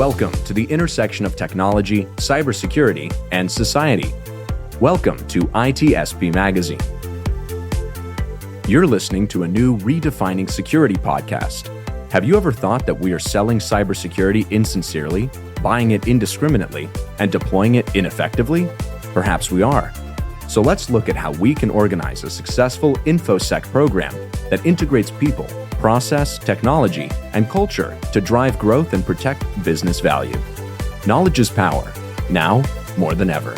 Welcome to the intersection of technology, cybersecurity, and society. Welcome to ITSP Magazine. You're listening to a new Redefining Security podcast. Have you ever thought that we are selling cybersecurity insincerely, buying it indiscriminately, and deploying it ineffectively? Perhaps we are. So let's look at how we can organize a successful InfoSec program that integrates people, process, technology, and culture to drive growth and protect business value. Knowledge is power, now more than ever.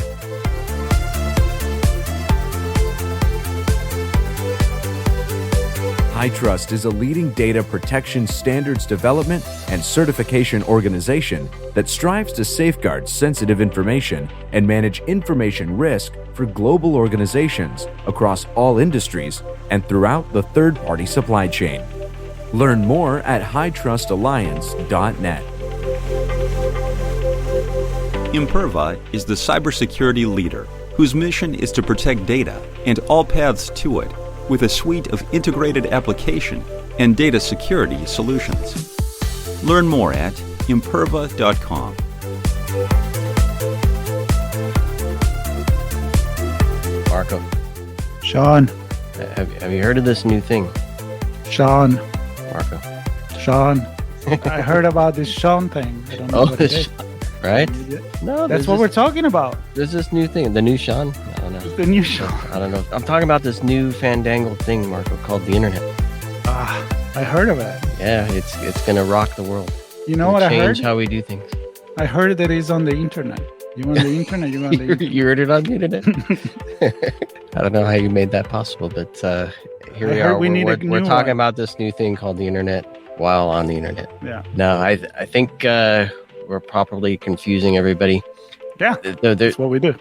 HITRUST is a leading data protection standards development and certification organization that strives to safeguard sensitive information and manage information risk for global organizations across all industries and throughout the third-party supply chain. Learn more at hightrustalliance.net. Imperva is the cybersecurity leader whose mission is to protect data and all paths to it with a suite of integrated application and data security solutions. Learn more at imperva.com. Marco. Sean. Have you heard of this new thing? Sean. Marco. Sean. I heard about this Sean thing. I don't know what it is. Right? No, that's what we're talking about. There's this new thing, the new Sean. I don't know. The new Sean. I don't know. I'm talking about this new fandangled thing, Marco, called the internet. I heard of it. Yeah, it's gonna rock the world. You know what I heard? Change how we do things. I heard that it's on the internet. You on the internet? You on the internet? You heard it on the internet? I don't know how you made that possible, but here we are. We're talking about this new thing called the internet while on the internet. Yeah. No, I think we're properly confusing everybody. Yeah, that's what we do.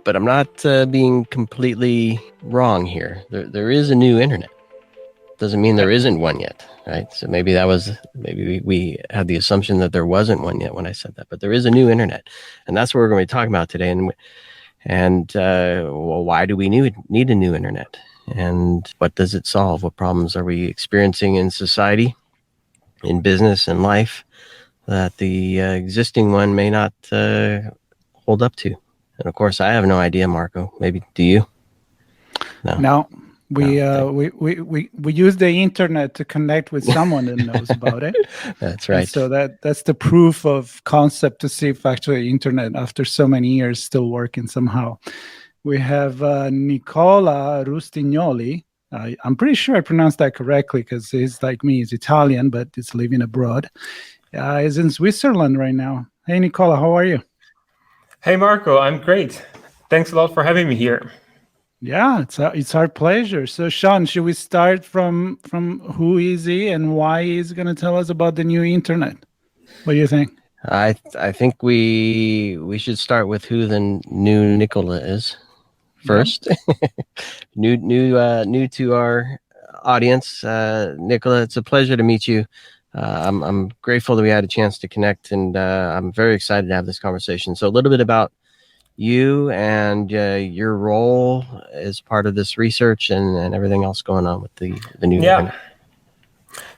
But I'm not being completely wrong here. There is a new internet. Doesn't mean there isn't one yet, right? So maybe we had the assumption that there wasn't one yet when I said that. But there is a new internet, and that's what we're going to be talking about today. And well, why do we need a new internet? And what does it solve? What problems are we experiencing in society, in business, and life that the existing one may not hold up to? And of course, I have no idea, Marco. Maybe do you? No. We use the internet to connect with someone that knows about it. That's right. And so that's the proof of concept to see if actually internet, after so many years, still working somehow. We have Nicola Rustignoli. I'm pretty sure I pronounced that correctly because he's like me. He's Italian, but he's living abroad. He's in Switzerland right now. Hey, Nicola, how are you? Hey, Marco, I'm great. Thanks a lot for having me here. Yeah, it's our pleasure. So, Sean, should we start from who is he and why he's going to tell us about the new internet? What do you think? I think we should start with who the new Nicola is first. Yeah. new to our audience, Nicola. It's a pleasure to meet you. I'm grateful that we had a chance to connect, and I'm very excited to have this conversation. So a little bit about you and your role as part of this research and everything else going on with the new internet.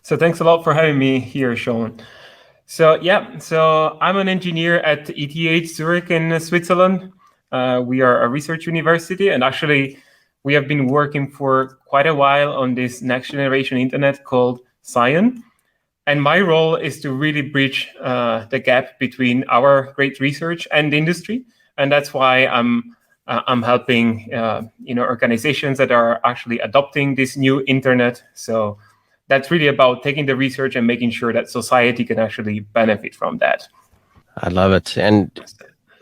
So thanks a lot for having me here, Sean. So I'm an engineer at ETH Zürich in Switzerland. We are a research university, and actually we have been working for quite a while on this next generation internet called SCION. And my role is to really bridge the gap between our great research and industry, and that's why I'm helping organizations that are actually adopting this new internet. So that's really about taking the research and making sure that society can actually benefit from that. I love it. And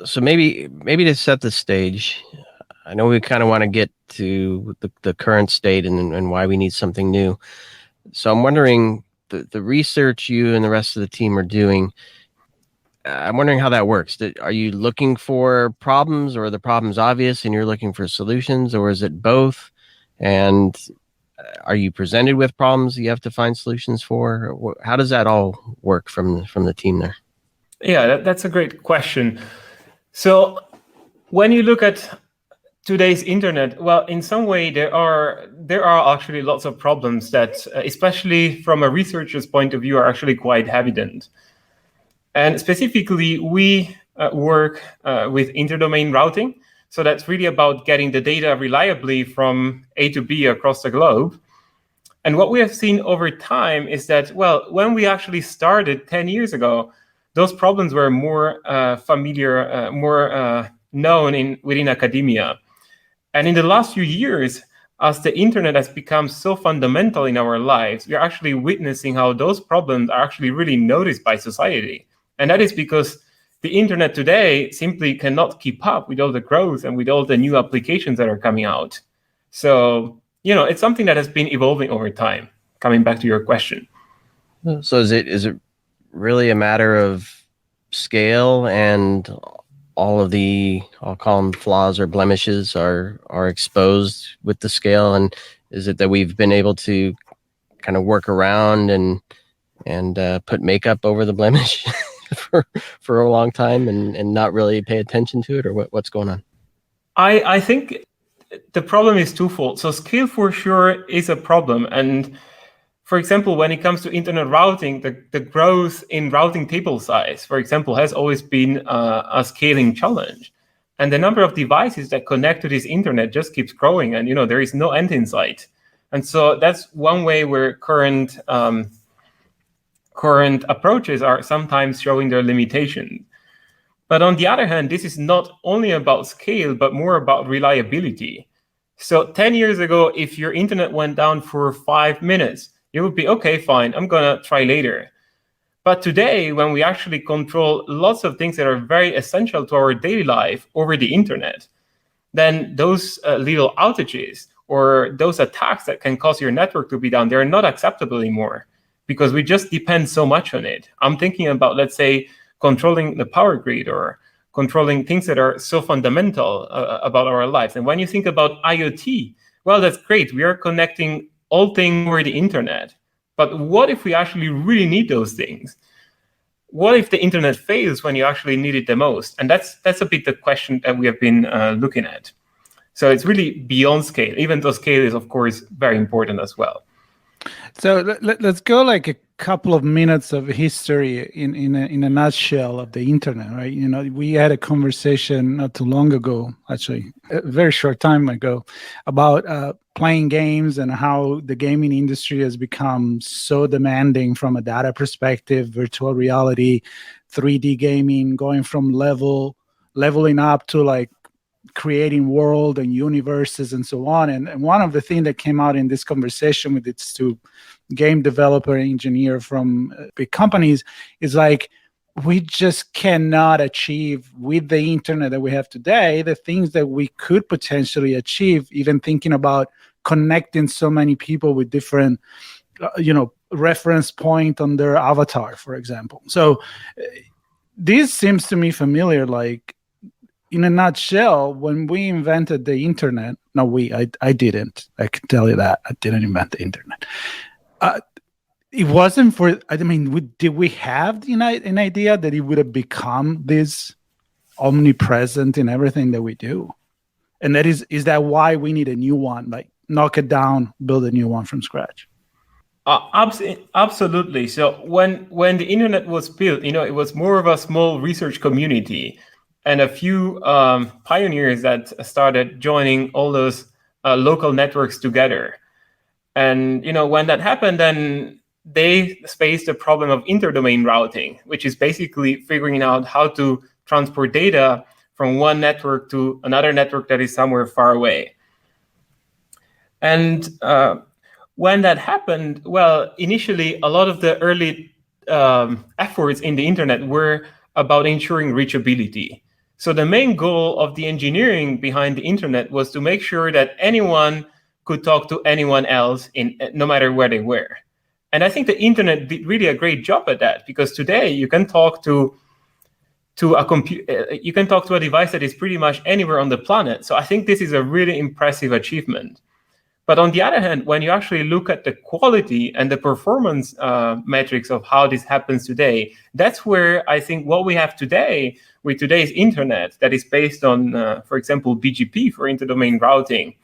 so maybe to set the stage, I know we kind of want to get to the current state and why we need something new. So I'm wondering, the research you and the rest of the team are doing, I'm wondering how that works. Are you looking for problems, or are the problems obvious and you're looking for solutions, or is it both? And are you presented with problems you have to find solutions for? How does that all work from the team there? Yeah, that's a great question. So when you look at today's internet, well, in some way there are actually lots of problems that, especially from a researcher's point of view, are actually quite evident. And specifically, we work with interdomain routing. So that's really about getting the data reliably from A to B across the globe. And what we have seen over time is that, well, when we actually started 10 years ago, those problems were more familiar, more known within academia. And in the last few years, as the internet has become so fundamental in our lives, we are actually witnessing how those problems are actually really noticed by society. And that is because the internet today simply cannot keep up with all the growth and with all the new applications that are coming out. So, it's something that has been evolving over time, coming back to your question. So is it really a matter of scale, and all of the, I'll call them flaws or blemishes, are exposed with the scale? And is it that we've been able to kind of work around and put makeup over the blemish for a long time and not really pay attention to it, or what's going on? I think the problem is twofold. So scale for sure is a problem. And for example, when it comes to internet routing, the growth in routing table size, for example, has always been a scaling challenge. And the number of devices that connect to this internet just keeps growing, and there is no end in sight. And so that's one way where current approaches are sometimes showing their limitations. But on the other hand, this is not only about scale, but more about reliability. So 10 years ago, if your internet went down for 5 minutes, it would be, okay, fine, I'm going to try later. But today, when we actually control lots of things that are very essential to our daily life over the internet, then those little outages or those attacks that can cause your network to be down, they're not acceptable anymore because we just depend so much on it. I'm thinking about, let's say, controlling the power grid or controlling things that are so fundamental about our lives. And when you think about IoT, well, that's great. We are connecting all things over the internet. But what if we actually really need those things? What if the internet fails when you actually need it the most? And that's a bit the question that we have been looking at. So it's really beyond scale, even though scale is, of course, very important as well. So let's go like a couple of minutes of history in a nutshell of the internet, right? We had a conversation not too long ago, actually a very short time ago, about playing games and how the gaming industry has become so demanding from a data perspective, virtual reality, 3D gaming, going from leveling up to like creating world and universes and so on. And one of the things that came out in this conversation with its two game developer engineer from big companies is like, we just cannot achieve with the internet that we have today the things that we could potentially achieve, even thinking about connecting so many people with different reference point on their avatar, for example. So this seems to me familiar. Like, in a nutshell, when we invented the internet, I didn't. I can tell you that. I didn't invent the internet. It wasn't for, did we have an idea that it would have become this omnipresent in everything that we do? And that is that why we need a new one? Like, knock it down, build a new one from scratch? Absolutely. So when the internet was built, it was more of a small research community and a few pioneers that started joining all those local networks together. And when that happened, then they faced the problem of interdomain routing, which is basically figuring out how to transport data from one network to another network that is somewhere far away. And when that happened, well, initially, a lot of the early efforts in the internet were about ensuring reachability. So the main goal of the engineering behind the internet was to make sure that anyone could talk to anyone else no matter where they were. And I think the internet did really a great job at that, because today you can talk to a device that is pretty much anywhere on the planet. So I think this is a really impressive achievement. But on the other hand, when you actually look at the quality and the performance metrics of how this happens today, that's where I think what we have today with today's internet that is based on, for example, BGP for interdomain routing,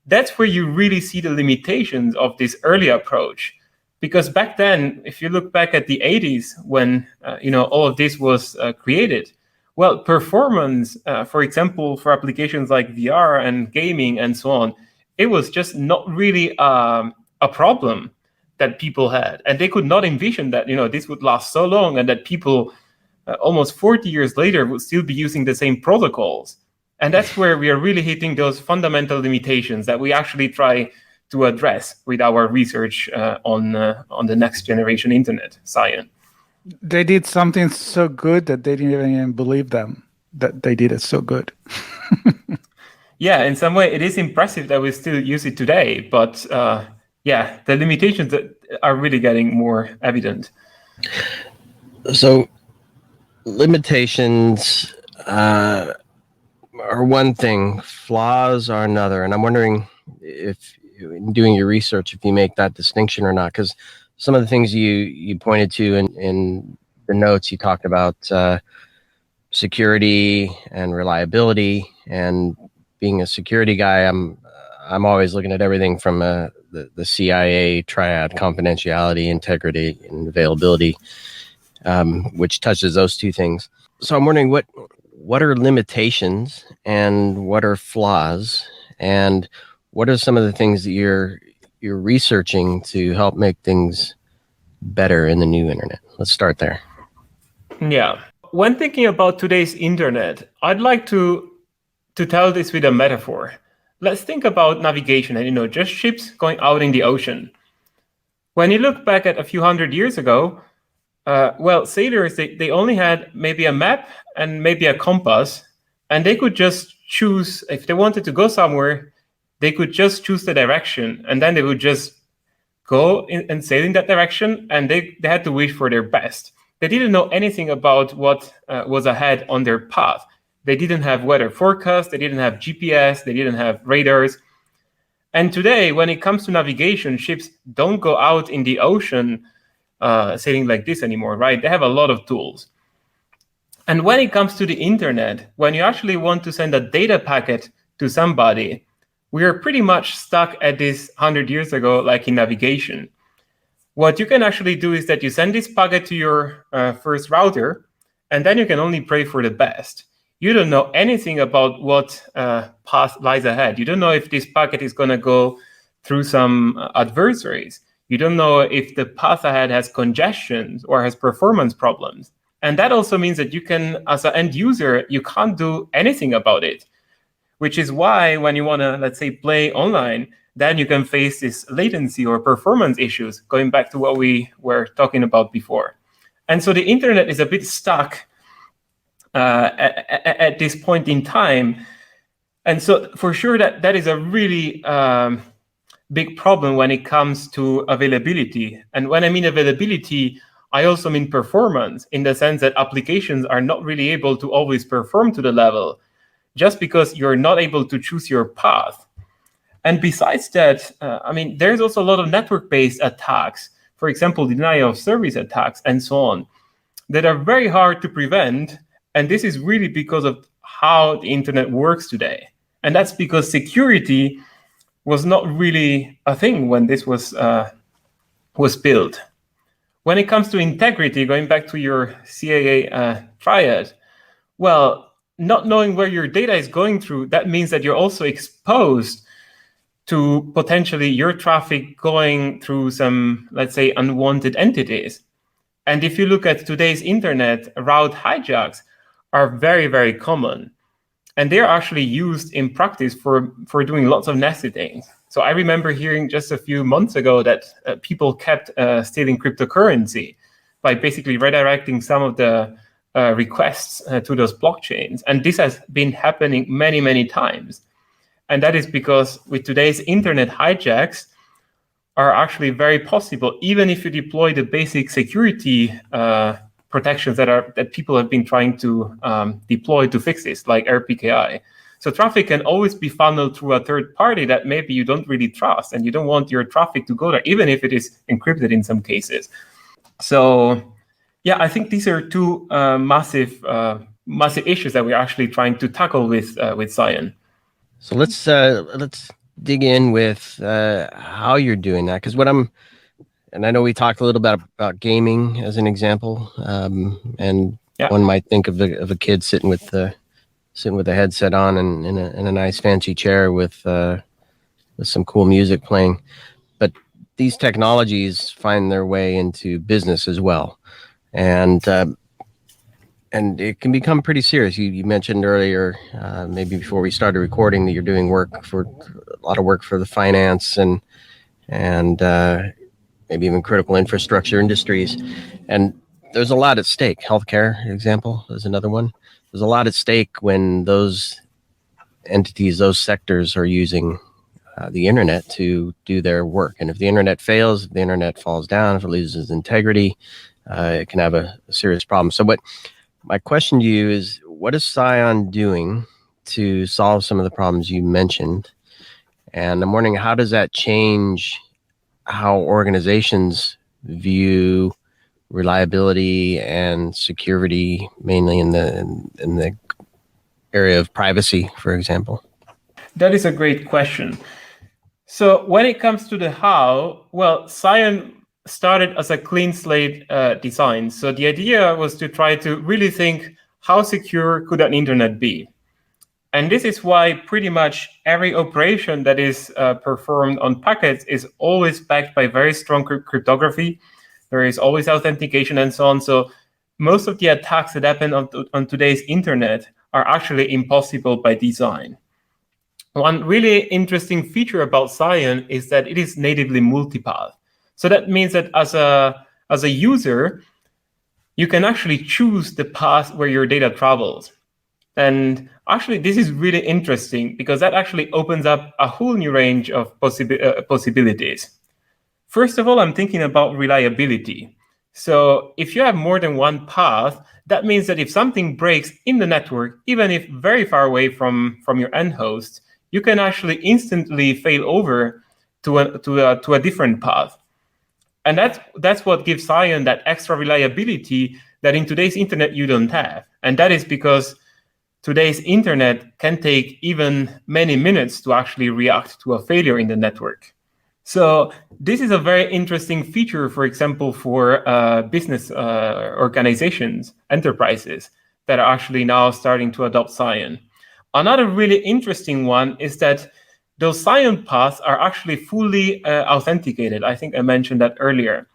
that's where you really see the limitations of this early approach. Because back then, if you look back at the 80s when all of this was created, well, performance, for example, for applications like VR and gaming and so on, it was just not really a problem that people had. And they could not envision that this would last so long and that people almost 40 years later would still be using the same protocols. And that's where we are really hitting those fundamental limitations that we actually try to address with our research on the next generation internet, SCION. They did something so good that they didn't even believe them that they did it so good. Yeah, in some way, it is impressive that we still use it today. But the limitations are really getting more evident. So limitations are one thing, flaws are another. And I'm wondering if in doing your research, if you make that distinction or not, because some of the things you pointed to in the notes, you talked about security and reliability. And being a security guy, I'm always looking at everything from the CIA triad: confidentiality, integrity, and availability, which touches those two things. So I'm wondering what are limitations and what are flaws, and what are some of the things that you're researching to help make things better in the new internet? Let's start there. Yeah. When thinking about today's internet, I'd like to tell this with a metaphor. Let's think about navigation and, just ships going out in the ocean. When you look back at a few hundred years ago, sailors, they only had maybe a map and maybe a compass, and they could just choose, if they wanted to go somewhere, they could just choose the direction, and then they would just go and sail in that direction, and they had to wish for their best. They didn't know anything about what was ahead on their path. They didn't have weather forecasts, they didn't have GPS, they didn't have radars. And today, when it comes to navigation, ships don't go out in the ocean sailing like this anymore, right? They have a lot of tools. And when it comes to the internet, when you actually want to send a data packet to somebody, we are pretty much stuck at this 100 years ago, like in navigation. What you can actually do is that you send this packet to your first router, and then you can only pray for the best. You don't know anything about what path lies ahead. You don't know if this packet is going to go through some adversaries. You don't know if the path ahead has congestion or has performance problems. And that also means that you can, as an end user, you can't do anything about it, which is why when you want to, let's say, play online, then you can face this latency or performance issues, going back to what we were talking about before. And so the internet is a bit stuck at this point in time. And so for sure that is a really big problem when it comes to availability. And when I mean availability, I also mean performance, in the sense that applications are not really able to always perform to the level just because you're not able to choose your path. And besides that, there's also a lot of network-based attacks, for example, denial of service attacks and so on, that are very hard to prevent. And this is really because of how the internet works today. And that's because security was not really a thing when this was built. When it comes to integrity, going back to your CIA triad, well, not knowing where your data is going through, that means that you're also exposed to potentially your traffic going through some, let's say, unwanted entities. And if you look at today's internet, route hijacks are very, very common. And they're actually used in practice for doing lots of nasty things. So I remember hearing just a few months ago that people kept stealing cryptocurrency by basically redirecting some of the requests to those blockchains. And this has been happening many, many times. And that is because with today's internet, hijacks are actually very possible, even if you deploy the basic security protections that people have been trying to deploy to fix this, like RPKI. So traffic can always be funneled through a third party that maybe you don't really trust, and you don't want your traffic to go there, even if it is encrypted in some cases. So yeah, I think these are two massive issues that we're actually trying to tackle with SCION. So let's dig in with how you're doing that, because what I'm And I know we talked a little bit about gaming as an example, and one might think of a kid sitting with a headset on and in a nice fancy chair with some cool music playing. But these technologies find their way into business as well, and it can become pretty serious. You mentioned earlier, maybe before we started recording, that you're doing a lot of work for the finance and maybe even critical infrastructure industries. And there's a lot at stake. Healthcare, example, is another one. There's a lot at stake when those entities, those sectors are using the internet to do their work. And if the internet fails, if the internet falls down, if it loses integrity, it can have a serious problem. So my question to you is, what is SCION doing to solve some of the problems you mentioned? And I'm wondering, how does that change how organizations view reliability and security, mainly in the area of privacy, for example? That is a great question. So when it comes to the how, well, SCION started as a clean slate design. So the idea was to try to really think, how secure could an internet be? And this is why pretty much every operation that is performed on packets is always backed by very strong cryptography. There is always authentication and so on. So most of the attacks that happen on today's internet are actually impossible by design. One really interesting feature about SCION is that it is natively multipath. So that means that as a user, you can actually choose the path where your data travels. And actually, this is really interesting because that actually opens up a whole new range of possibilities. First of all, I'm thinking about reliability. So if you have more than one path, that means that if something breaks in the network, even if very far away from your end host, you can actually instantly fail over to a different path. And that's what gives SCION that extra reliability that in today's internet you don't have. And that is because today's internet can take even many minutes to actually react to a failure in the network. So this is a very interesting feature, for example, for business organizations, enterprises that are actually now starting to adopt SCION. Another really interesting one is that those SCION paths are actually fully authenticated. I think I mentioned that earlier.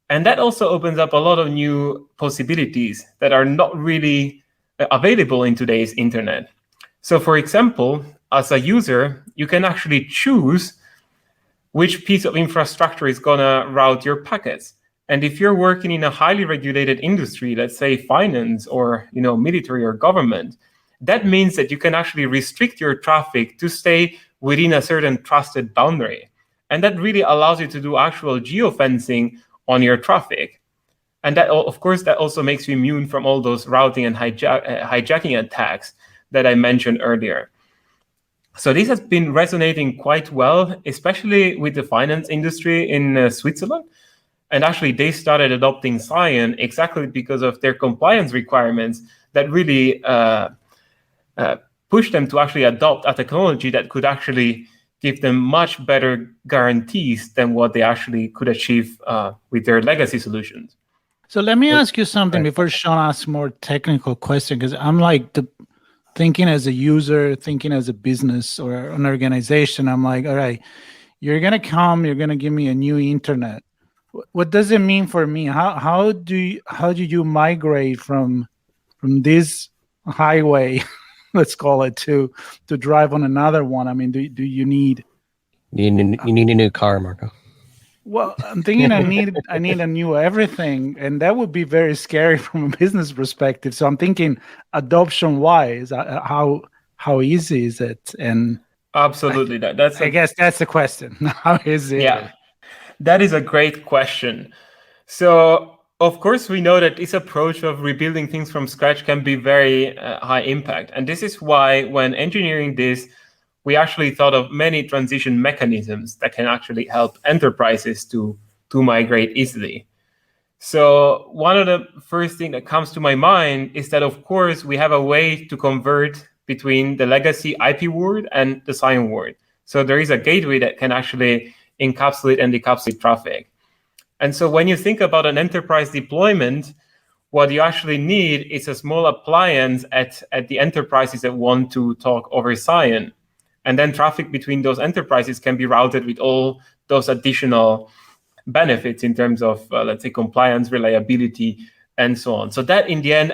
And that also opens up a lot of new possibilities that are not really available in today's internet. So for example, as a user, you can actually choose which piece of infrastructure is gonna route your packets. And if you're working in a highly regulated industry, let's say finance or military or government, that means that you can actually restrict your traffic to stay within a certain trusted boundary. And that really allows you to do actual geofencing on your traffic. And that, of course, that also makes you immune from all those routing and hijacking attacks that I mentioned earlier. So this has been resonating quite well, especially with the finance industry in Switzerland. And actually, they started adopting SCION exactly because of their compliance requirements that really pushed them to actually adopt a technology that could actually give them much better guarantees than what they actually could achieve with their legacy solutions. So let me ask you something before Sean asks more technical question, because I'm like thinking as a user, thinking as a business or an organization. I'm like, all right, you're gonna give me a new internet. What does it mean for me? How do you migrate from this highway, let's call it, to drive on another one? I mean, do you need? You need a new car, Marco. Well, I'm thinking I need a new everything, and that would be very scary from a business perspective. So I'm thinking adoption-wise, how easy is it? And absolutely, I guess that's the question. How is it? Yeah, that is a great question. So of course, we know that this approach of rebuilding things from scratch can be very high impact, and this is why when engineering this, we actually thought of many transition mechanisms that can actually help enterprises to migrate easily. So one of the first thing that comes to my mind is that, of course, we have a way to convert between the legacy IP world and the SCION world. So there is a gateway that can actually encapsulate and decapsulate traffic. And so when you think about an enterprise deployment, what you actually need is a small appliance at the enterprises that want to talk over SCION. And then traffic between those enterprises can be routed with all those additional benefits in terms of, let's say, compliance, reliability, and so on. So that in the end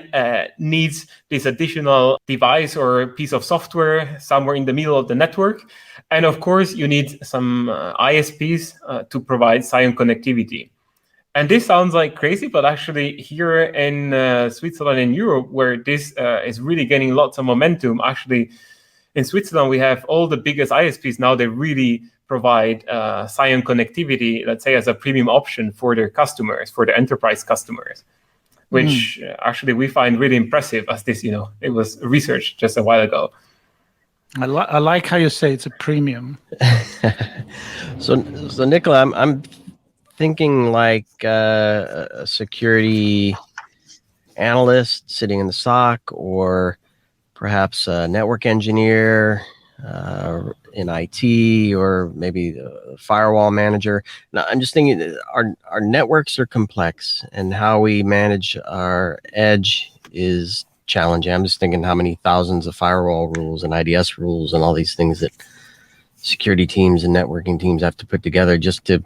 needs this additional device or piece of software somewhere in the middle of the network. And of course, you need some ISPs to provide SCION connectivity. And this sounds like crazy, but actually here in Switzerland and Europe, where this is really gaining lots of momentum, actually in Switzerland, we have all the biggest ISPs now. They really provide SCION connectivity, let's say, as a premium option for their customers, for the enterprise customers, which actually we find really impressive as this, it was researched just a while ago. I like how you say it's a premium. So Nicola, I'm thinking like a security analyst sitting in the SOC, or perhaps a network engineer in IT, or maybe a firewall manager. Now, I'm just thinking that our networks are complex, and how we manage our edge is challenging. I'm just thinking how many thousands of firewall rules and IDS rules and all these things that security teams and networking teams have to put together just to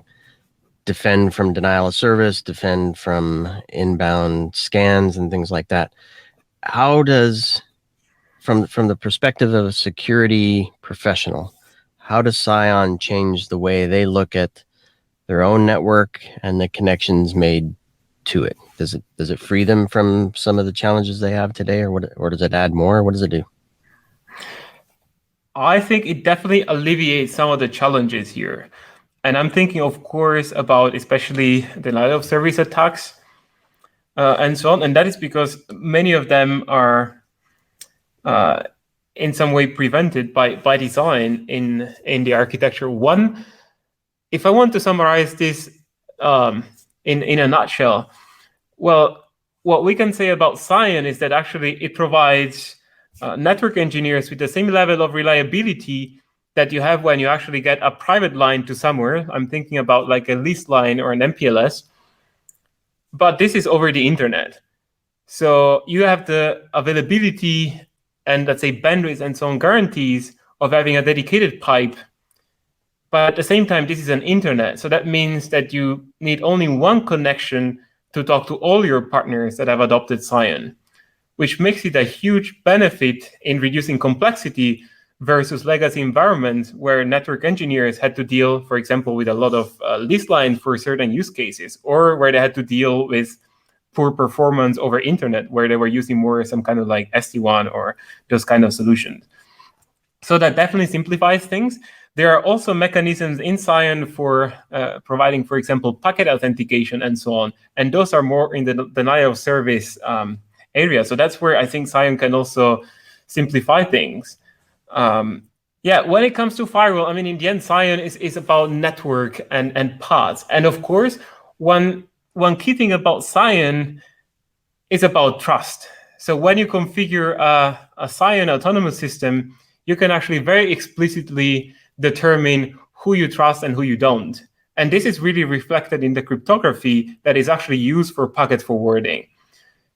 defend from denial of service, defend from inbound scans and things like that. How does, from the perspective of a security professional, how does SCION change the way they look at their own network and the connections made to it? Does it free them from some of the challenges they have today, or does it add more? What does it do? I think it definitely alleviates some of the challenges here. And I'm thinking, of course, about especially denial of service attacks and so on. And that is because many of them are in some way prevented by design in the architecture. One, if I want to summarize this in a nutshell, well, what we can say about SCION is that actually it provides network engineers with the same level of reliability that you have when you actually get a private line to somewhere. I'm thinking about like a leased line or an MPLS, but this is over the internet. So you have the availability and, let's say, bandwidth and so on guarantees of having a dedicated pipe. But at the same time, this is an internet. So that means that you need only one connection to talk to all your partners that have adopted SCION, which makes it a huge benefit in reducing complexity versus legacy environments where network engineers had to deal, for example, with a lot of leased lines for certain use cases, or where they had to deal with poor performance over internet, where they were using more some kind of like SD-WAN or those kind of solutions. So that definitely simplifies things. There are also mechanisms in SCION for providing, for example, packet authentication and so on. And those are more in the denial of service area. So that's where I think SCION can also simplify things. When it comes to firewall, I mean, in the end, SCION is about network and paths. And of course, one key thing about SCION is about trust. So when you configure a SCION autonomous system, you can actually very explicitly determine who you trust and who you don't. And this is really reflected in the cryptography that is actually used for packet forwarding.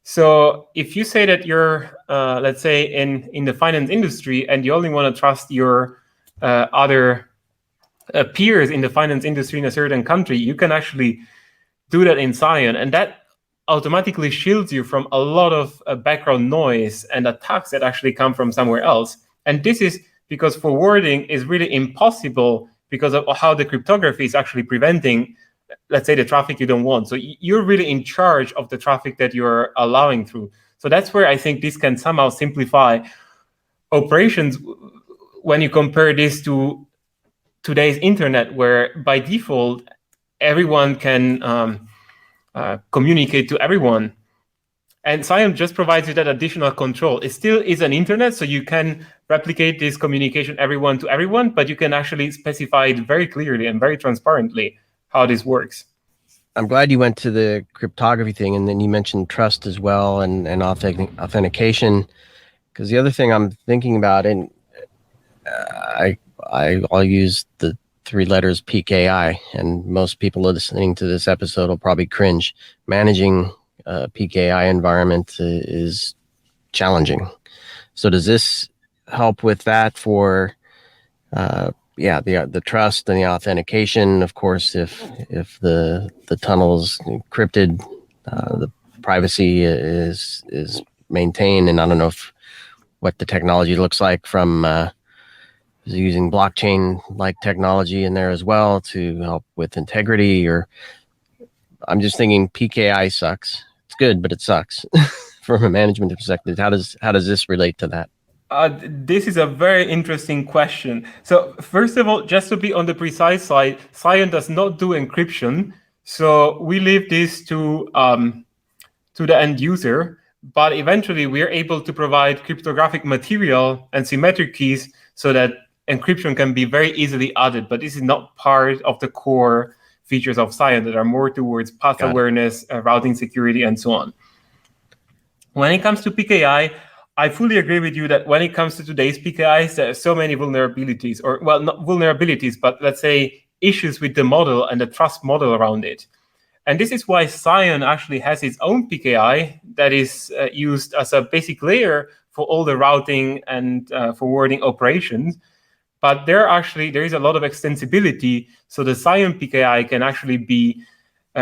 So if you say that you're, let's say, in the finance industry and you only want to trust your other peers in the finance industry in a certain country, you can actually do that in SCION. And that automatically shields you from a lot of background noise and attacks that actually come from somewhere else. And this is because forwarding is really impossible because of how the cryptography is actually preventing, let's say, the traffic you don't want. So you're really in charge of the traffic that you're allowing through. So that's where I think this can somehow simplify operations when you compare this to today's internet, where by default, everyone can communicate to everyone. And SCION just provides you that additional control. It still is an internet, so you can replicate this communication everyone to everyone, but you can actually specify it very clearly and very transparently how this works. I'm glad you went to the cryptography thing, and then you mentioned trust as well and authentication, because the other thing I'm thinking about, and I'll use the three letters PKI, and most people listening to this episode will probably cringe. Managing a PKI environment is challenging. So does this help with that for the trust and the authentication? Of course, if the tunnel's encrypted, the privacy is maintained, and I don't know what the technology looks like from using blockchain like technology in there as well to help with integrity. Or I'm just thinking PKI sucks. It's good, but it sucks from a management perspective. How does this relate to that? This is a very interesting question. So first of all, just to be on the precise side, SCION does not do encryption. So we leave this to the end user, but eventually we are able to provide cryptographic material and symmetric keys so that encryption can be very easily added. But this is not part of the core features of SCION that are more towards path awareness, routing security, and so on. When it comes to PKI, I fully agree with you that when it comes to today's PKIs, there are so many vulnerabilities, or well, not vulnerabilities, but let's say issues with the model and the trust model around it. And this is why SCION actually has its own PKI that is used as a basic layer for all the routing and forwarding operations. But there is a lot of extensibility, so the SCION PKI can actually be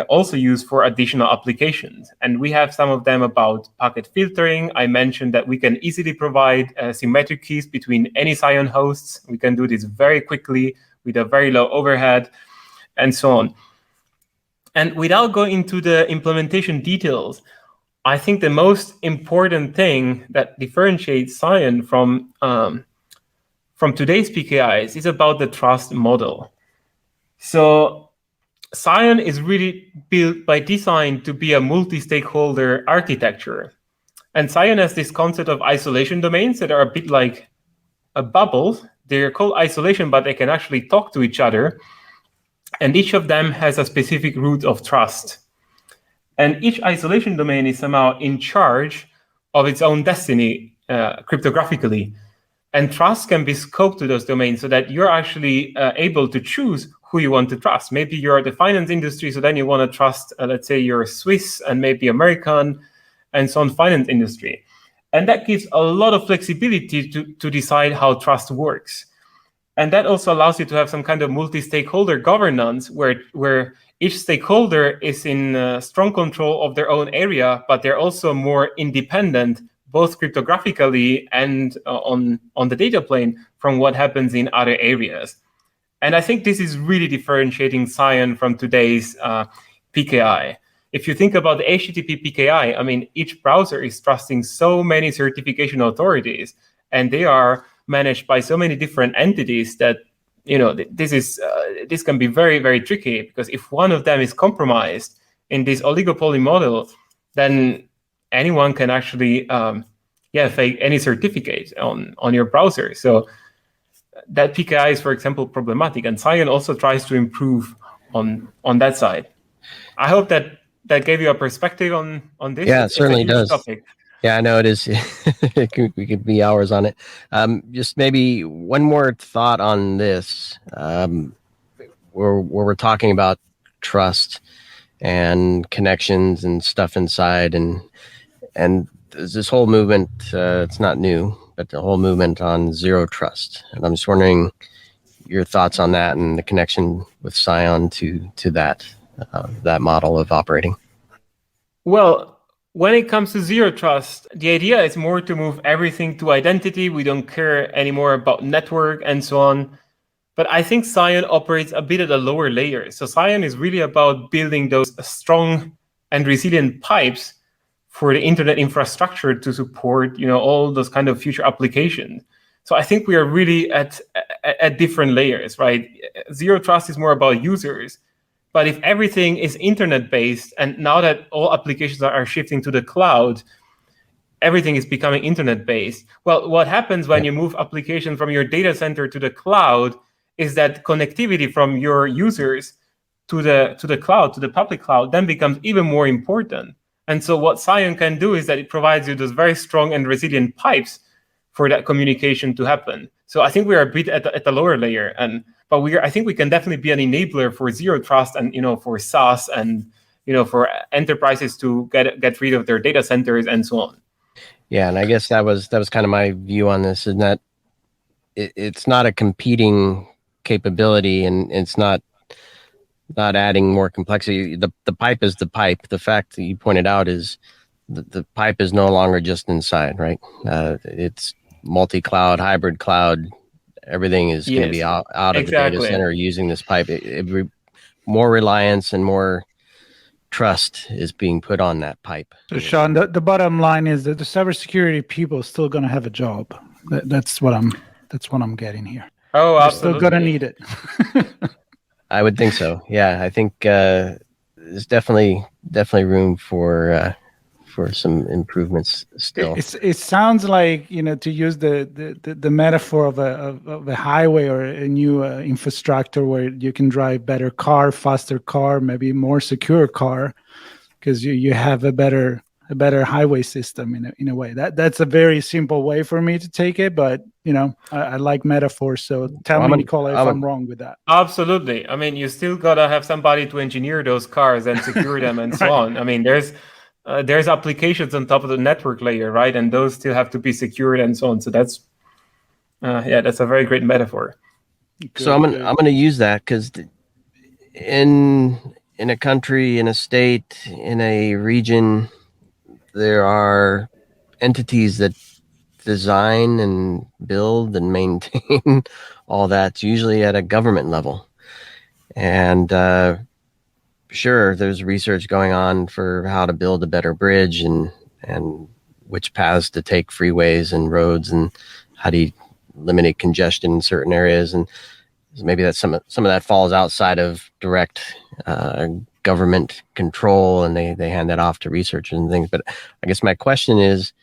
also used for additional applications. And we have some of them about packet filtering. I mentioned that we can easily provide symmetric keys between any SCION hosts. We can do this very quickly with a very low overhead, and so on. And without going into the implementation details, I think the most important thing that differentiates SCION from today's PKIs is about the trust model. So SCION is really built by design to be a multi-stakeholder architecture. And SCION has this concept of isolation domains that are a bit like a bubble. They're called isolation, but they can actually talk to each other. And each of them has a specific root of trust. And each isolation domain is somehow in charge of its own destiny cryptographically. And trust can be scoped to those domains so that you're actually able to choose who you want to trust. Maybe you're the finance industry, so then you want to trust, let's say you're Swiss and maybe American, and so on, finance industry. And that gives a lot of flexibility to decide how trust works. And that also allows you to have some kind of multi-stakeholder governance where each stakeholder is in strong control of their own area, but they're also more independent, both cryptographically and on the data plane, from what happens in other areas. And I think this is really differentiating SCION from today's PKI. If you think about the HTTP PKI, I mean, each browser is trusting so many certification authorities, and they are managed by so many different entities that, you know, this can be very, very tricky, because if one of them is compromised in this oligopoly model, then anyone can actually fake any certificate on your browser. So that PKI is, for example, problematic, and SCION also tries to improve on that side. I hope that gave you a perspective on this. Yeah, it certainly does. Topic. Yeah, I know it is. We could be hours on it. Just maybe one more thought on this. Where we're talking about trust and connections and stuff inside, and there's this whole movement. It's not new, but the whole movement on zero trust. And I'm just wondering your thoughts on that and the connection with SCION to that model of operating. Well, when it comes to zero trust, the idea is more to move everything to identity. We don't care anymore about network and so on. But I think SCION operates a bit at a lower layer. So SCION is really about building those strong and resilient pipes for the internet infrastructure to support, you know, all those kind of future applications. So I think we are really at different layers, right? Zero trust is more about users. But if everything is internet-based, and now that all applications are shifting to the cloud, everything is becoming internet-based. Well, what happens when you move applications from your data center to the cloud is that connectivity from your users to the cloud, to the public cloud, then becomes even more important. And so what SCION can do is that it provides you those very strong and resilient pipes for that communication to happen. So I think we are a bit at the lower layer. And But I think we can definitely be an enabler for zero trust and, for SaaS and, for enterprises to get rid of their data centers and so on. Yeah, and I guess that was kind of my view on this, in that it's not a competing capability, and it's not adding more complexity. The pipe is the pipe. The fact that you pointed out is the pipe is no longer just inside, right? It's multi-cloud, hybrid cloud. Everything is going to be out of the data center using this pipe. More reliance and more trust is being put on that pipe. So, Sean, the bottom line is that the cybersecurity people are still going to have a job. That's what I'm getting here. Oh, They're absolutely. still going to need it. I would think so. Yeah, I think there's definitely room for some improvements still. It sounds like, to use the metaphor of a highway or a new infrastructure where you can drive better car, faster car, maybe more secure car, because you have a better highway system in a way. That's a very simple way for me to take it, but I like metaphors. So tell me, Nicola, if I'm wrong with that. Absolutely. I mean, you still gotta have somebody to engineer those cars and secure them and so on. I mean, there's applications on top of the network layer, right? And those still have to be secured and so on. So that's a very great metaphor. So I'm gonna use that, because in a country, in a state, in a region, there are entities that design and build and maintain all that, usually at a government level. And sure, there's research going on for how to build a better bridge and which paths to take, freeways and roads, and how do you eliminate congestion in certain areas. And maybe that some of that falls outside of direct government control, and they hand that off to researchers and things. But I guess my question is,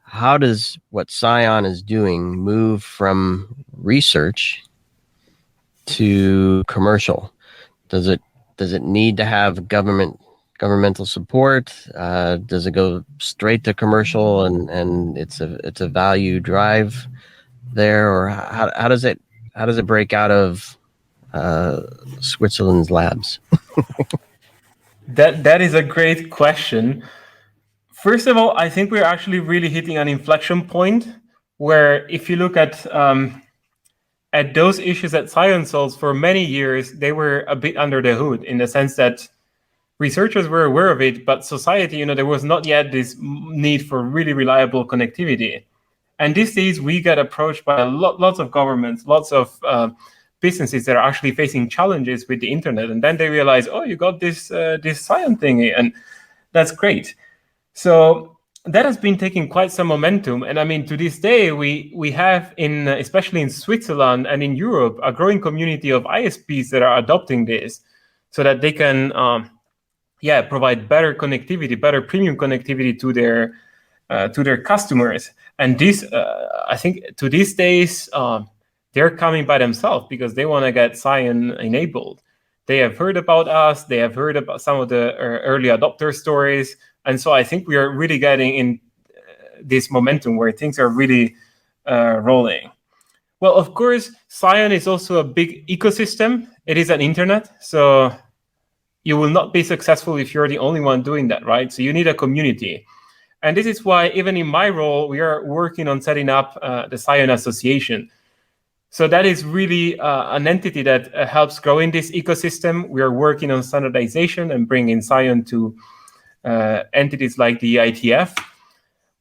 how does what SCION is doing move from research to commercial? Does it need to have governmental support? Does it go straight to commercial and it's a value drive there, or how does it break out of Switzerland's labs? That is a great question. First of all, I think we're actually really hitting an inflection point where, if you look at those issues that SCION solves, for many years, they were a bit under the hood, in the sense that researchers were aware of it, but society, there was not yet this need for really reliable connectivity. And these days, we get approached by lots of governments, lots of businesses that are actually facing challenges with the internet. And then they realize, oh, you got this SCION thingy, and that's great. So that has been taking quite some momentum. And I mean, to this day, we have, especially in Switzerland and in Europe, a growing community of ISPs that are adopting this so that they can provide better connectivity, better premium connectivity to their customers. And this, I think, to these days, they're coming by themselves because they want to get SCION enabled. They have heard about us. They have heard about some of the early adopter stories. And so I think we are really getting in this momentum where things are really rolling. Well, of course, SCION is also a big ecosystem. It is an internet. So you will not be successful if you're the only one doing that, right? So you need a community. And this is why, even in my role, we are working on setting up the SCION Association. So that is really an entity that helps grow in this ecosystem. We are working on standardization and bringing SCION to entities like the ITF.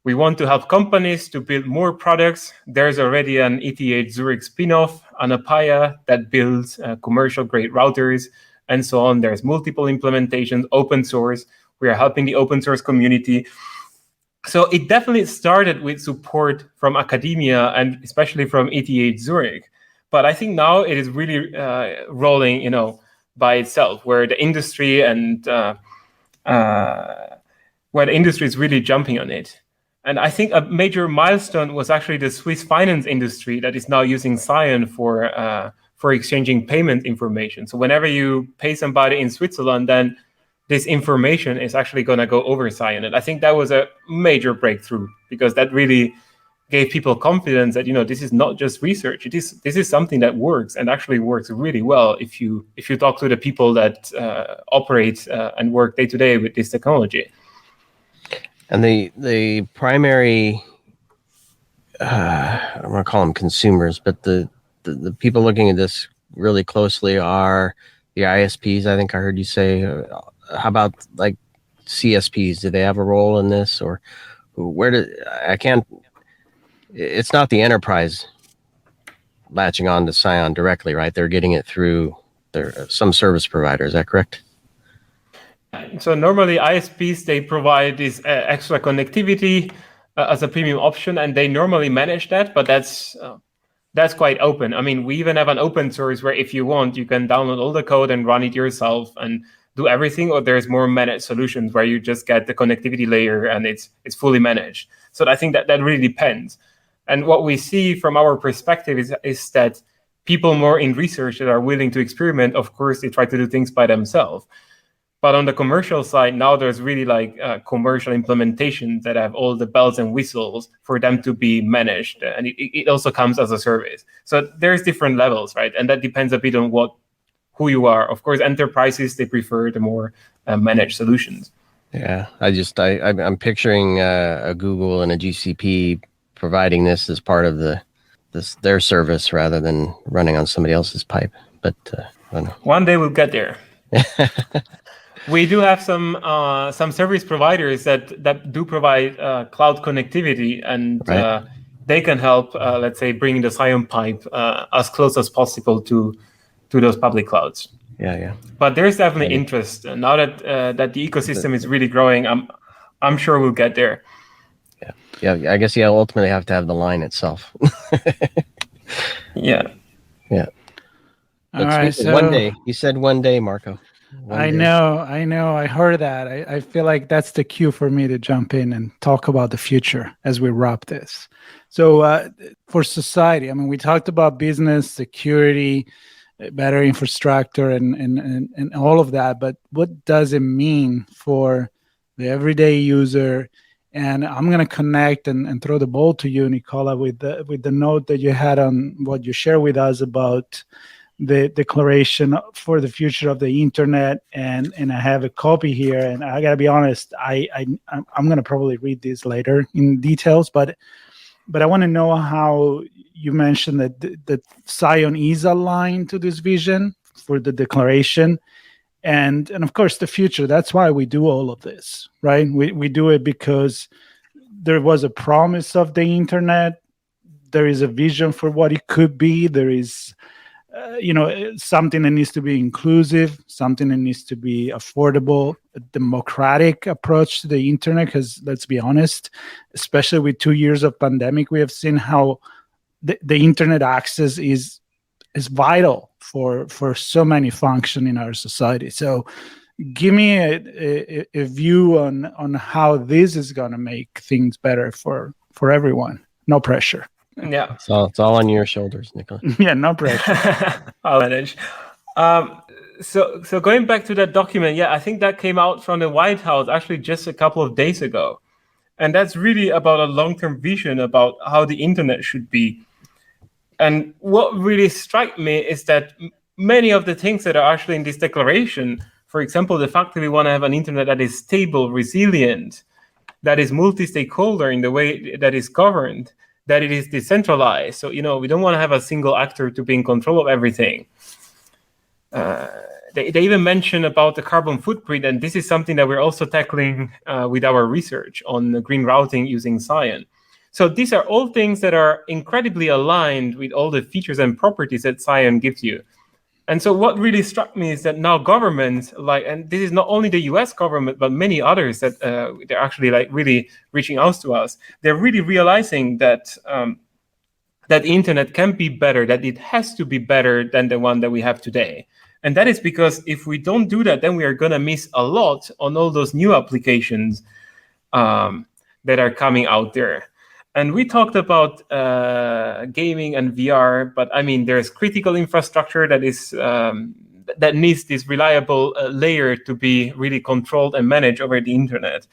We want to help companies to build more products. There's already an ETH Zürich spin-off, Anapaya, that builds commercial-grade routers and so on. There's multiple implementations, open source. We are helping the open source community. So it definitely started with support from academia and especially from ETH Zurich. But I think now it is really rolling, by itself, where the industry is really jumping on it. And I think a major milestone was actually the Swiss finance industry that is now using SCION for exchanging payment information. So whenever you pay somebody in Switzerland, then this information is actually going to go over SCION. And I think that was a major breakthrough because that really gave people confidence that this is not just research. This is something that works and actually works really well if you talk to the people that operate and work day to day with this technology. And the primary, I don't want to call them consumers, but the people looking at this really closely are the ISPs. I think I heard you say. How about like CSPs? Do they have a role in this, or it's not the enterprise latching on to SCION directly, right? They're getting it through some service provider. Is that correct? So normally ISPs, they provide this extra connectivity as a premium option, and they normally manage that, but that's quite open. I mean, we even have an open source where if you want, you can download all the code and run it yourself and do everything, or there's more managed solutions where you just get the connectivity layer and it's fully managed. So I think that really depends. And what we see from our perspective is that people more in research that are willing to experiment, of course, they try to do things by themselves. But on the commercial side, now there's really like commercial implementations that have all the bells and whistles for them to be managed. And it also comes as a service. So there's different levels, right? And that depends a bit on who you are. Of course, enterprises, they prefer the more managed solutions. Yeah, I'm picturing a Google and a GCP providing this as part of their service rather than running on somebody else's pipe. But I don't know. One day we'll get there. We do have some service providers that do provide cloud connectivity, and right. They can help, let's say, bring the SCION pipe as close as possible to those public clouds. Yeah. But there's definitely interest now that the ecosystem is really growing. I'm sure we'll get there. Yeah. I guess you ultimately have to have the line itself. Yeah. All right. So one day, you said one day, Marco. I know. I heard that. I feel like that's the cue for me to jump in and talk about the future as we wrap this. So for society, I mean, we talked about business, security, better infrastructure, and all of that. But what does it mean for the everyday user? And I'm going to connect and throw the ball to you, Nicola, with the note that you had on what you shared with us about the Declaration for the Future of the Internet, and I have a copy here. And I gotta be honest, I'm gonna probably read this later in details, but I want to know how you mentioned that SCION is aligned to this vision for the Declaration, and of course the future. That's why we do all of this, right? We do it because there was a promise of the Internet. There is a vision for what it could be. There is something that needs to be inclusive, something that needs to be affordable, a democratic approach to the internet. Because let's be honest, especially with 2 years of pandemic, we have seen how the internet access is vital for so many functions in our society. So give me a view on how this is going to make things better for everyone. No pressure. Yeah. It's all on your shoulders, Nicola. Yeah, no pressure. I'll manage. So going back to that document, I think that came out from the White House actually just a couple of days ago. And that's really about a long-term vision about how the internet should be. And what really struck me is that many of the things that are actually in this declaration, for example, the fact that we want to have an internet that is stable, resilient, that is multi-stakeholder in the way that is governed, that it is decentralized. So, we don't want to have a single actor to be in control of everything. They even mention about the carbon footprint, and this is something that we're also tackling with our research on the green routing using SCION. So these are all things that are incredibly aligned with all the features and properties that SCION gives you. And so what really struck me is that now governments, and this is not only the US government, but many others that they're actually really reaching out to us. They're really realizing that that the internet can be better, that it has to be better than the one that we have today. And that is because if we don't do that, then we are going to miss a lot on all those new applications that are coming out there. And we talked about gaming and VR, but I mean, there's critical infrastructure that is that needs this reliable layer to be really controlled and managed over the internet.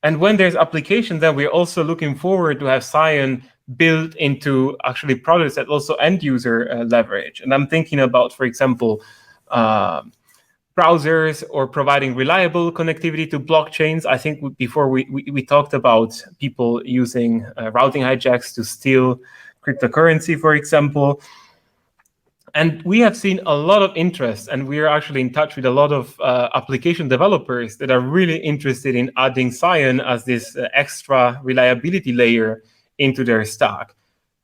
And when there's applications, then we're also looking forward to have SCION built into actually products that also end user leverage. And I'm thinking about, for example, browsers or providing reliable connectivity to blockchains. I think before we talked about people using routing hijacks to steal cryptocurrency, for example. And we have seen a lot of interest, and we are actually in touch with a lot of application developers that are really interested in adding SCION as this extra reliability layer into their stack.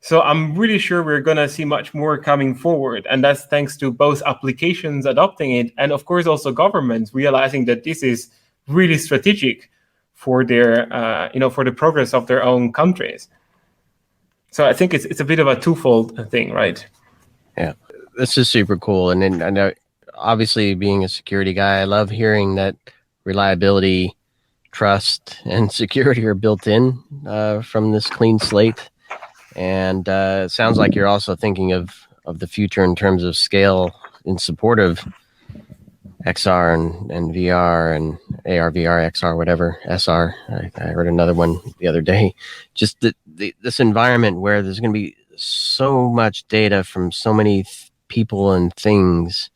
So I'm really sure we're going to see much more coming forward. And that's thanks to both applications adopting it and, of course, also governments realizing that this is really strategic for their, for the progress of their own countries. So I think it's a bit of a twofold thing, right? Yeah, this is super cool. And then I know, obviously, being a security guy, I love hearing that reliability, trust, and security are built in from this clean slate. And it sounds like you're also thinking of the future in terms of scale in support of XR and VR and AR, VR, XR, whatever, SR. I heard another one the other day. Just this environment where there's going to be so much data from so many people and things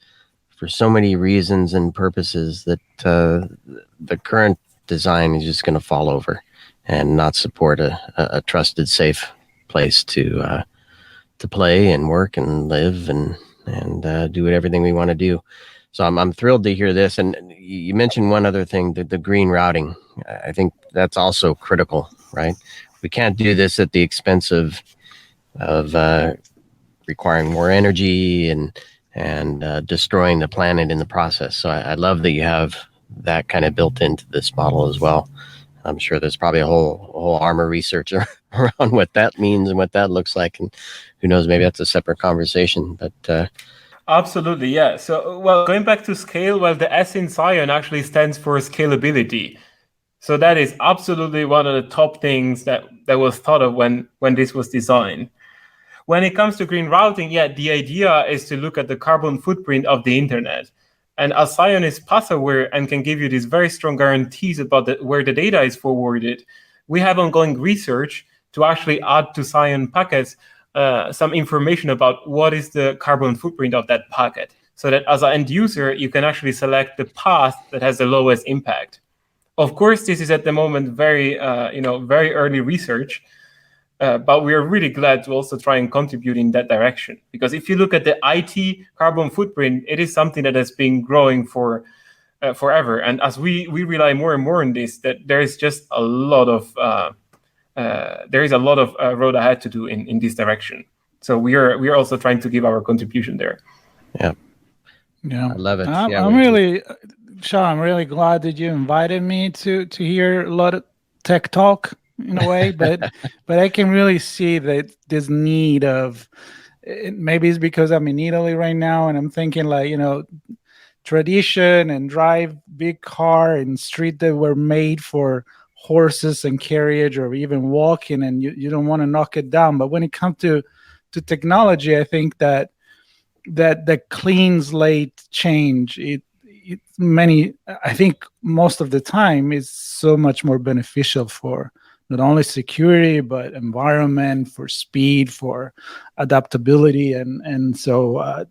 for so many reasons and purposes that the current design is just going to fall over and not support a trusted, safe place to play and work and live and do everything we want to do. So I'm thrilled to hear this. And you mentioned one other thing, the green routing. I think that's also critical, right? We can't do this at the expense of requiring more energy and destroying the planet in the process. So I love that you have that kind of built into this model as well. I'm sure there's probably a whole arm of research around what that means and what that looks like. And who knows, maybe that's a separate conversation. But absolutely, yeah. So, well, going back to scale, well, the S in SCION actually stands for scalability. So that is absolutely one of the top things that was thought of when this was designed. When it comes to green routing, yeah, the idea is to look at the carbon footprint of the internet. And as SCION is path-aware and can give you these very strong guarantees about where the data is forwarded, we have ongoing research to actually add to SCION packets some information about what is the carbon footprint of that packet, so that as an end user, you can actually select the path that has the lowest impact. Of course, this is at the moment very early research, but we are really glad to also try and contribute in that direction. Because if you look at the IT carbon footprint, it is something that has been growing for forever. And as we rely more and more on this, that there is just a lot of road ahead to do in this direction. So we are also trying to give our contribution there. Yeah, I love it. I'm really, Sean, I'm really glad that you invited me to hear a lot of tech talk in a way, but I can really see that this need of, maybe it's because I'm in Italy right now and I'm thinking like, tradition and drive big car and street that were made for horses and carriage or even walking, and you don't want to knock it down. But when it comes to technology, I think that the clean slate change, I think most of the time is so much more beneficial for not only security, but environment, for speed, for adaptability. And so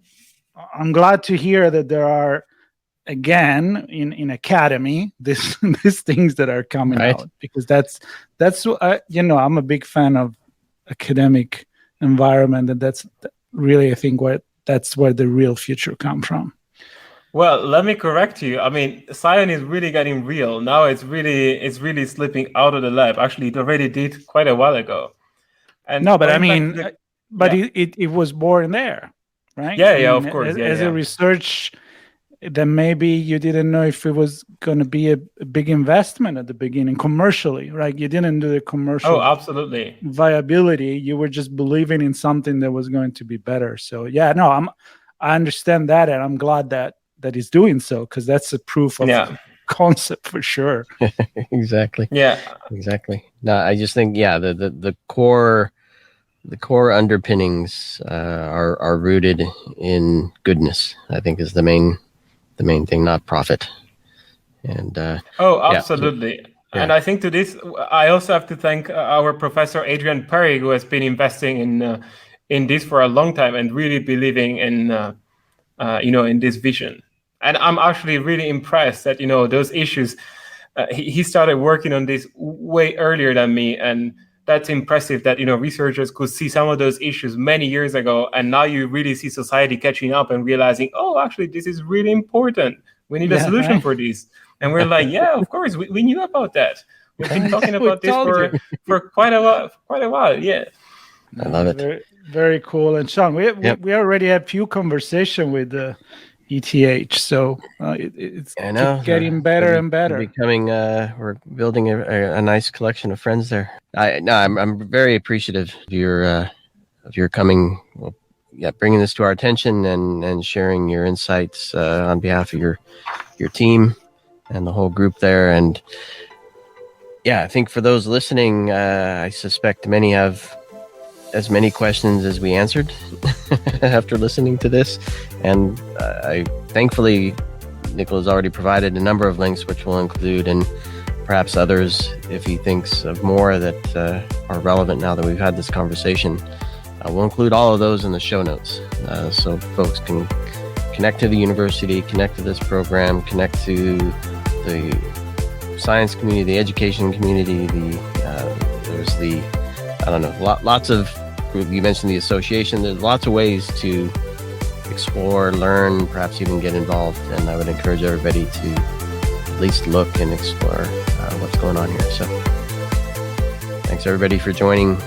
I'm glad to hear that there are, again, in academy, these things that are coming out, because that's I'm a big fan of academic environment, and that's really, I think, that's where the real future comes from. Well, let me correct you. I mean, SCION is really getting real now. It's really slipping out of the lab. Actually, it already did quite a while ago. And no, but I mean, it was born there, right? Yeah, of course. As a research, then maybe you didn't know if it was going to be a big investment at the beginning commercially, right? You didn't do the commercial absolutely viability. You were just believing in something that was going to be better. So yeah, no, I understand that, and I'm glad that he's doing so, because that's a proof of concept for sure. Exactly. Yeah. Exactly. No, I just think the core underpinnings are rooted in goodness, I think, is the main thing, not profit. And absolutely. And I think to this, I also have to thank our professor Adrian Perry, who has been investing in this for a long time and really believing in in this vision. And I'm actually really impressed that those issues. He started working on this way earlier than me, and that's impressive that researchers could see some of those issues many years ago, and now you really see society catching up and realizing, oh, actually, this is really important. We need a solution for this. And we're like, yeah, of course, we knew about that. We've been talking about this for quite a while. Yeah. I love it. Very, very cool. And Sean, we already had few conversation with ETH, so it's getting better and better. We're building a nice collection of friends there. I'm very appreciative of your coming. Bringing this to our attention and sharing your insights on behalf of your team and the whole group there. And I think for those listening, I suspect many have as many questions as we answered after listening to this. And thankfully, Nicola has already provided a number of links, which we'll include, and perhaps others, if he thinks of more that are relevant now that we've had this conversation. We'll include all of those in the show notes, so folks can connect to the university, connect to this program, connect to the science community, the education community. There's lots of, you mentioned the association. There's lots of ways to explore, learn, perhaps even get involved. And I would encourage everybody to at least look and explore what's going on here. So thanks everybody for joining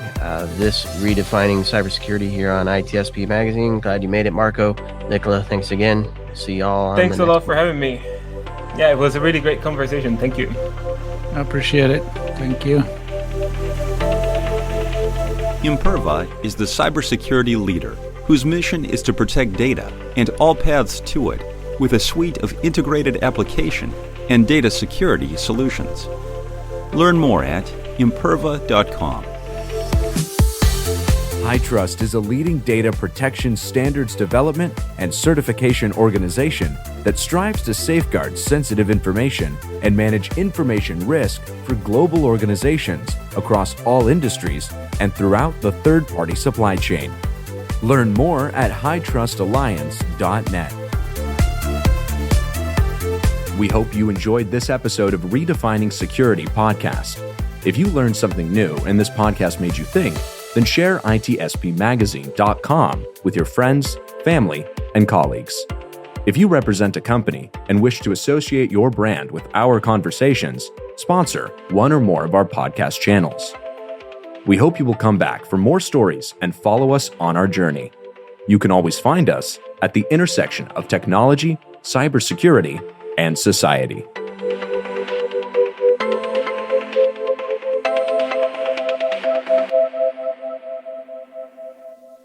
this Redefining Cybersecurity here on ITSP Magazine. Glad you made it, Marco. Nicola, thanks again. See y'all. Thanks a lot for having me. Yeah, it was a really great conversation. Thank you. I appreciate it. Thank you. Imperva is the cybersecurity leader whose mission is to protect data and all paths to it with a suite of integrated application and data security solutions. Learn more at imperva.com. HITRUST is a leading data protection standards development and certification organization that strives to safeguard sensitive information and manage information risk for global organizations across all industries and throughout the third-party supply chain. Learn more at hightrustalliance.net. We hope you enjoyed this episode of Redefining Security podcast. If you learned something new and this podcast made you think, then share itspmagazine.com with your friends, family, and colleagues. If you represent a company and wish to associate your brand with our conversations, sponsor one or more of our podcast channels. We hope you will come back for more stories and follow us on our journey. You can always find us at the intersection of technology, cybersecurity, and society.